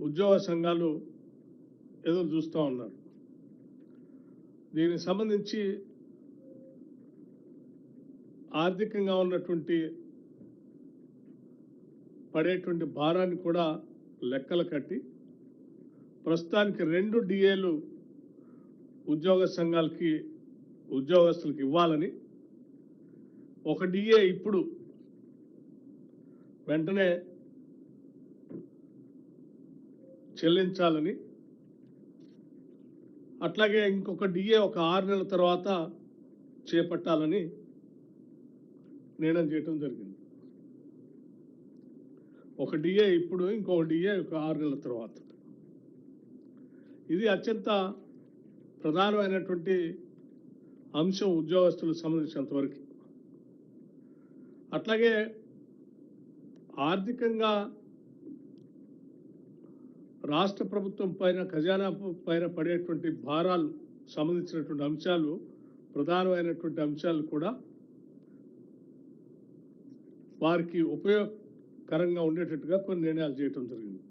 ఉద్యోగ సంఘాలు ఎదురు చూస్తూ ఉన్నారు. దీనికి సంబంధించి ఆర్థికంగా ఉన్నటువంటి పడేటువంటి భారాన్ని కూడా లెక్కలు కట్టి ప్రస్తుతానికి 2 డిఏలు ఉద్యోగ సంఘాలకి ఉద్యోగస్తులకు ఇవ్వాలని, ఒక డిఏ ఇప్పుడు వెంటనే చెల్లించాలని, అట్లాగే ఇంకొక డిఏ ఒక 6 నెలల తర్వాత చేపట్టాలని నిర్ణయం చేయడం జరిగింది. ఒక డిఏ ఇప్పుడు, ఇంకొక డిఏ ఒక 6 నెలల తర్వాత. ఇది అత్యంత ప్రధానమైనటువంటి అంశం ఉద్యోగస్తులకు సంబంధించినంత వరకు. అట్లాగే ఆర్థికంగా రాష్ట్ర ప్రభుత్వం పైన, ఖజానా పైన పడేటువంటి భారాలు సంబంధించినటువంటి అంశాలు, ప్రధానమైనటువంటి అంశాలు కూడా వారికి ఉపయోగకరంగా ఉండేటట్టుగా కొన్ని నిర్ణయాలు చేయడం జరిగింది.